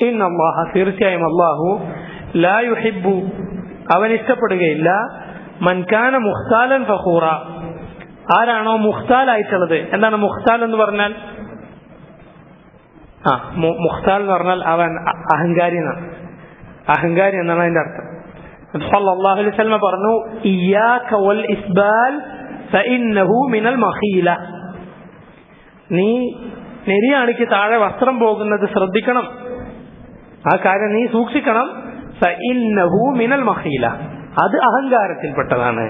ഇന്നല്ലാഹ തീർച്ചയായും അല്ലാഹു ലാ യുഹിബ്ബു അവൻ ഇഷ്ടപ്പെടുകയില്ല മൻ കാന മുഖ്താലൻ ഫഖൂറ ആരാണോ മുഖ്താലായിട്ടുള്ളത്. എന്താണ് മുഖ്താൽ എന്ന് പറഞ്ഞാൽ? മുഖ്താൽ എന്ന് പറഞ്ഞാൽ അവൻ അഹങ്കാരി എന്നാണ്. അഹങ്കാരി എന്നാണ് അതിന്റെ അർത്ഥം. സല്ലല്ലാഹു അലൈഹി വസല്ലം പറഞ്ഞു ഇയ്യാക വൽ ഇസ്ബാൽ ഫഇന്നഹു മിനൽ മഖീല. നീ നെരിയാണിക്ക് താഴെ വസ്ത്രം പോകുന്നത് ശ്രദ്ധിക്കണം, ആ കാര്യം നീ സൂക്ഷിക്കണം. ഫഇന്നഹു മിനൽ മഖീല, അത് അഹങ്കാരത്തിൽപ്പെട്ടതാണ്.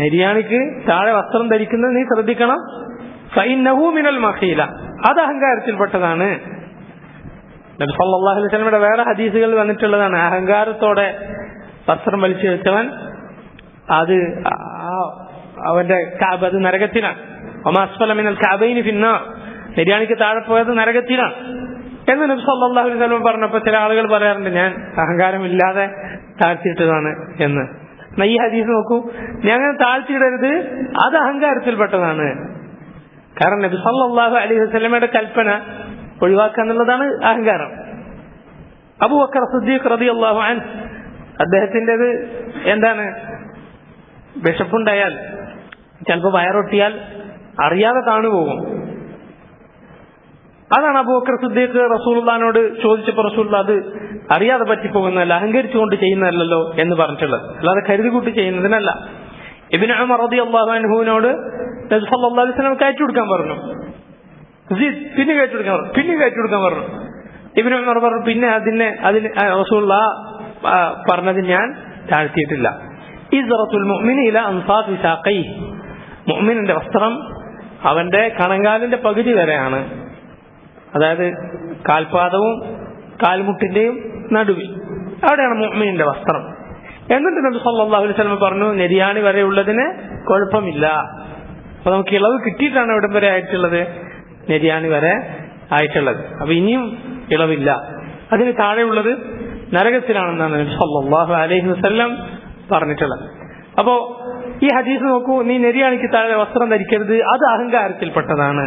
നെരിയാണിക്ക് താഴെ വസ്ത്രം ധരിക്കുന്നത് നീ ശ്രദ്ധിക്കണം. ഫഇന്നഹു മിനൽ മഖീല, അത് അഹങ്കാരത്തിൽപ്പെട്ടതാണ്. നബി സല്ലല്ലാഹു അലൈഹി വസല്ലമയുടെ വേറെ ഹദീസുകൾ വന്നിട്ടുള്ളതാണ് അഹങ്കാരത്തോടെ വസ്ത്രം വലിച്ചു വെച്ചവൻ അത് അവന്റെ കഅബ അത് നരകത്തിലാണ്. വമാ അസ്ഫല മിനൽ കഅബൈനി ഫിന്നാർ, നെരിയാണിക്ക് താഴെ പോയത് നരകത്തിലാണ് എന്ന് നബി സല്ലല്ലാഹു അലൈഹി വസല്ലം പറഞ്ഞപ്പോൾ ചില ആളുകൾ പറയാറുണ്ട് ഞാൻ അഹങ്കാരമില്ലാതെ താഴ്ത്തിയിട്ടതാണ് എന്ന്. ഈ ഹദീസ് നോക്കൂ, ഞങ്ങൾ താഴ്ത്തിയിടരുത്, അത് അഹങ്കാരത്തിൽപ്പെട്ടതാണ്. കാരണം നബി സല്ലല്ലാഹു അലൈഹി വസല്ലമയുടെ കൽപ്പന ഒഴിവാക്കുക എന്നുള്ളതാണ് അഹങ്കാരം. അബൂബക്കർ സിദ്ദീഖ് റളിയല്ലാഹു അൻഹു അദ്ദേഹത്തിൻ്റെത് എന്താണ്, വിശപ്പുണ്ടായാൽ ചിലപ്പോൾ വയറൊട്ടിയാൽ അറിയാതെ താണുപോകും. അതാണ് അബൂബക്കർ സിദ്ദീഖ് റസൂലുള്ളാഹിനോട് ചോദിച്ചപ്പോൾ റസൂലുള്ളാഹി അത് അറിയാതെ പറ്റിപ്പോകുന്നതല്ല, അഹങ്കരിച്ചുകൊണ്ട് ചെയ്യുന്നതല്ലോ എന്ന് പറഞ്ഞിട്ടുള്ളത്, അല്ലാതെ കരുതി കൂട്ടി ചെയ്യുന്നതിനല്ല. ഇബ്നു ഉമർ റളിയല്ലാഹു അൻഹുവിനോട് നബി സല്ലല്ലാഹു അലൈഹി വസല്ലം കയറ്റി കൊടുക്കാൻ പറഞ്ഞു. പിന്നെ കയറ്റി കൊടുക്കാൻ പറഞ്ഞു. ഇബ്നു ഉമർ പറഞ്ഞു പിന്നെ അതിന് റസൂലുള്ളാഹി പറഞ്ഞത് ഞാൻ താഴ്ത്തിയിട്ടില്ല. ഇസ്റത്തുൽ മുഅ്മിനി ഇലാ അൻസാഫി സാഖൈഹി, മുഅ്മിനിന്റെ വസ്ത്രം അവന്റെ കണങ്കാലിന്റെ പകുതി വരെയാണ്, അതായത് കാൽപാദവും കാൽമുട്ടിന്റെയും നടുവിൽ, അവിടെയാണ് മുഅ്മിനിന്റെ വസ്ത്രം. എന്നിട്ട് നബി സല്ലല്ലാഹു അലൈഹി വസല്ലം പറഞ്ഞു നെരിയാണി വരെ ഉള്ളതിന് കുഴപ്പമില്ല. അപ്പൊ നമുക്ക് ഇളവ് കിട്ടിയിട്ടാണ് ഇവിടം വരെ ആയിട്ടുള്ളത്, നെരിയാണി വരെ ആയിട്ടുള്ളത്. അപ്പൊ ഇനിയും ഇളവില്ല, അതിന് താഴെയുള്ളത് നരകത്തിലാണെന്നാണ് നബി സല്ലല്ലാഹു അലൈഹി വസല്ലം പറഞ്ഞിട്ടുള്ളത്. അപ്പോ ഈ ഹദീസ് നോക്കൂ, നീ നെരിയാണിക്ക് താഴെ വസ്ത്രം ധരിക്കരുത്, അത് അഹങ്കാരത്തിൽപ്പെട്ടതാണ്.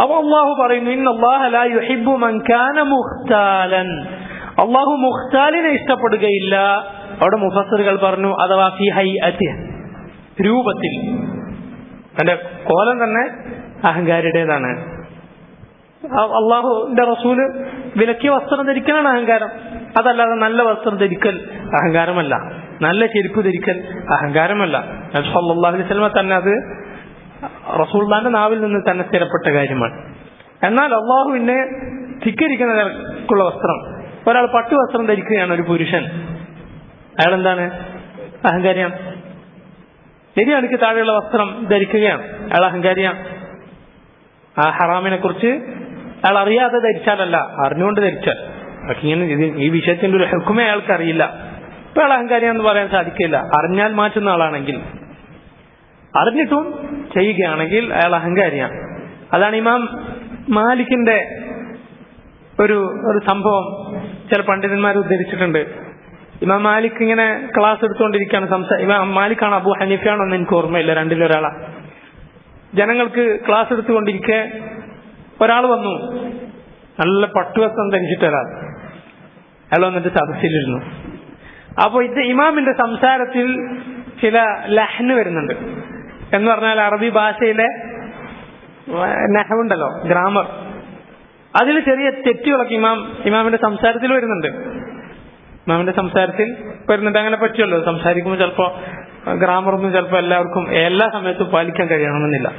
അപ്പൊ അള്ളാഹു പറയുന്നു ഇന്നല്ലാഹ ലാ യുഹിബ്ബു മൻ കാന മുഖ്താലൻ, അള്ളാഹു മുഖ്താലിനെ ഇഷ്ടപ്പെടുകയില്ല. അവിടെ മുഫസ്സിറുകൾ പറഞ്ഞു അഥവാ ഫി ഹൈഅതി, രൂപത്തിൽ, തന്റെ കോലം തന്നെ അഹങ്കാരിയുടേതാണ്. അള്ളാഹുവിന്റെ റസൂല് വിലക്കിയ വസ്ത്രം ധരിക്കലാണ് അഹങ്കാരം, അതല്ലാതെ നല്ല വസ്ത്രം ധരിക്കൽ അഹങ്കാരമല്ല, നല്ല ചെരുപ്പ് ധരിക്കൽ അഹങ്കാരമല്ല. നബി സല്ലല്ലാഹു അലൈഹി വസല്ലം തന്നെ അത് റസൂലുള്ളാഹിന്റെ നാവിൽ നിന്ന് തന്നെ സ്ഥിരപ്പെട്ട കാര്യമാണ്. എന്നാൽ അള്ളാഹുവിനെ ധിക്കരിക്കുന്ന നിലക്കുള്ള വസ്ത്രം, ഒരാൾ പട്ടുവസ്ത്രം ധരിക്കുകയാണ് ഒരു പുരുഷൻ, അയാൾ എന്താണ്? അഹങ്കാരിയാണ്. നെരിയാണിക്ക് താഴെയുള്ള വസ്ത്രം ധരിക്കുകയാണ്, അയാൾ അഹങ്കാരിയാണ്. ആ ഹറാമിനെ കുറിച്ച് അയാൾ അറിയാതെ ധരിച്ചാലല്ല, അറിഞ്ഞുകൊണ്ട് ധരിച്ചാൽ. ഇങ്ങനെ ഈ വിഷയത്തിന്റെ ഒരു ഹുക്കുമേ അയാൾക്ക് അറിയില്ല, ഇപ്പൊ അയാൾ അഹങ്കാരിയാണെന്ന് പറയാൻ സാധിക്കില്ല. അറിഞ്ഞാൽ മാറ്റുന്ന ആളാണെങ്കിൽ, അറിഞ്ഞിട്ടും ചെയ്യുകയാണെങ്കിൽ അയാൾ അഹങ്കാരിയാണ്. അതാണ് ഇമാം മാലിക്കിന്റെ ഒരു സംഭവം ചില പണ്ഡിതന്മാർ ഉദ്ധരിച്ചിട്ടുണ്ട്. ഇമാം മാലിക് ഇങ്ങനെ ക്ലാസ് എടുത്തുകൊണ്ടിരിക്കുകയാണ്. ഇമാം മാലിക്കാണ് അബൂ ഹനീഫയാണോ എന്ന് എനിക്ക് ഓർമ്മയില്ല, രണ്ടിലൊരാളാണ്. ജനങ്ങൾക്ക് ക്ലാസ് എടുത്തുകൊണ്ടിരിക്കെ ഒരാൾ വന്നു, നല്ല പട്ടുവസ്ത്രം ധരിച്ചിട്ട് ഒരാൾ. അയാൾ വന്നിട്ട് സദസ്സിലിരുന്നു. അപ്പൊ ഇത് ഇമാമിന്റെ സംസാരത്തിൽ ചില ലഹ്ന് വരുന്നുണ്ട്. എന്ന് പറഞ്ഞാൽ അറബി ഭാഷയിലെ നഹ്വുണ്ടല്ലോ, ഗ്രാമർ, അതിൽ ചെറിയ തെറ്റുകളൊക്കെ ഇമാമിന്റെ സംസാരത്തിൽ വരുന്നുണ്ട്. അങ്ങനെ പറ്റുമല്ലോ, സംസാരിക്കുമ്പോൾ ചിലപ്പോ ഗ്രാമറൊന്നും ചിലപ്പോൾ എല്ലാവർക്കും എല്ലാ സമയത്തും പാലിക്കാൻ കഴിയണമെന്നില്ല.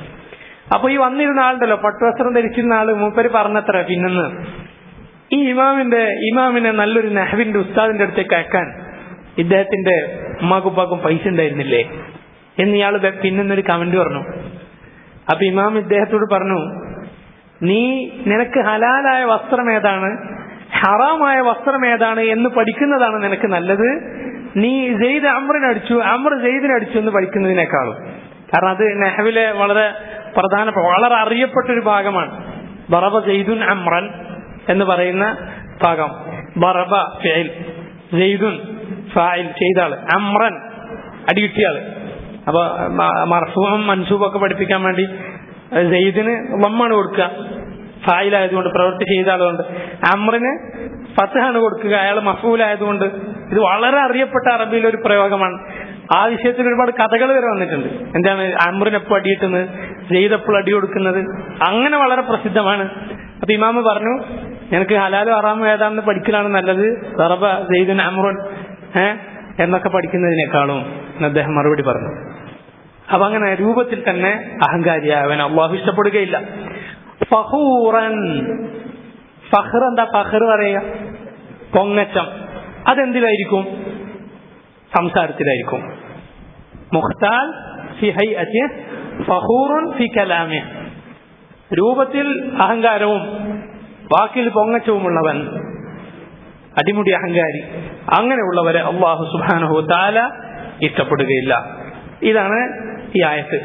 അപ്പൊ ഈ വന്നിരുന്ന ആളുണ്ടല്ലോ, പട്ടുവസ്ത്രം ധരിച്ചിരുന്ന ആള്, മൂപ്പര് പറഞ്ഞത്ര പിന്നെന്ന് ഈ ഇമാമിനെ നല്ലൊരു നഹ്വിന്റെ ഉസ്താദിന്റെ അടുത്തേക്ക് അയക്കാൻ ഇദ്ദേഹത്തിന്റെ ഉമ്മാക്കുപ്പാക്കും പൈസ ഉണ്ടായിരുന്നില്ലേ എന്ന് ഇയാള് പിന്നൊരു കമന്റ് പറഞ്ഞു. അപ്പൊ ഇമാം ഇദ്ദേഹത്തോട് പറഞ്ഞു, നിനക്ക് ഹലാലായ വസ്ത്രം ഏതാണ്, ഹറാമായ വസ്ത്രം ഏതാണ് എന്ന് പഠിക്കുന്നതാണ് നിനക്ക് നല്ലത്. നീ സെയ്ദ് അമ്രിനടിച്ചു, അമ്ര സെയ്ദിനടിച്ചു എന്ന് പഠിക്കുന്നതിനേക്കാളും. കാരണം അത് നഹ്വിലെ വളരെ പ്രധാനപ്പെട്ട, വളരെ അറിയപ്പെട്ടൊരു ഭാഗമാണ്. ബറബ സെയ്ദുൻ അമ്രൻ എന്ന് പറയുന്ന ഭാഗം. ബറബ ഫിഇൽ, സെയ്ദുൻ ഫാഇൽ ചെയ്താള്, അമ്രൻ അടികിട്ടിയാള്. അപ്പൊ മർഫൂഉം മൻസൂബും ഒക്കെ പഠിപ്പിക്കാൻ വേണ്ടി സെയ്ദിന് വമ്മാണ് കൊടുക്കുക, ഫായിലായതുകൊണ്ട്, പ്രവൃത്തി ചെയ്തായതുകൊണ്ട്. അമ്രിന് ഫത്ഹാണ് കൊടുക്കുക, അയാൾ മഫൂലായതുകൊണ്ട്. ഇത് വളരെ അറിയപ്പെട്ട അറബിയിലെ ഒരു പ്രയോഗമാണ്. ആ വിഷയത്തിൽ ഒരുപാട് കഥകൾ വരെ വന്നിട്ടുണ്ട്. എന്താണ് അമ്രിനെപ്പോൾ അടി കിട്ടുന്നത്, ജെയ്ദപ്പോൾ അടി കൊടുക്കുന്നത്, അങ്ങനെ വളരെ പ്രസിദ്ധമാണ്. അപ്പൊ ഇമാമ് പറഞ്ഞു, എനിക്ക് ഹലാലും ഹറാമും ഏതാണെന്ന് പഠിക്കലാണ് നല്ലത്, ദറബ സെയ്ദുൻ അമ്രുൻ എന്നൊക്കെ പഠിക്കുന്നതിനേക്കാളും എന്ന് അദ്ദേഹം മറുപടി പറഞ്ഞു. അപ്പൊ അങ്ങനെ രൂപത്തിൽ തന്നെ അഹങ്കാരിയാവൻ അള്ളാഹു ഇഷ്ടപ്പെടുകയില്ല. ഫഖൂറൻ, ഫഖർ എന്താ ഫഖർ പറയുക? പൊങ്ങച്ചം. അതെന്തിലായിരിക്കും? സംസാരത്തിലായിരിക്കും. മുഖ്താൽ ഫി ഹൈഅതി ഫഖൂറുൻ ഫി കലാമി, രൂപത്തിൽ അഹങ്കാരവും വാക്കിൽ പൊങ്ങച്ചവുമുള്ളവൻ, അടിമുടി അഹങ്കാരി, അങ്ങനെയുള്ളവരെ അല്ലാഹു സുബ്ഹാനഹു വ തആല ഇഷ്ടപ്പെടുകയില്ല. ഇതാണ് ഈ ആയത്ത്.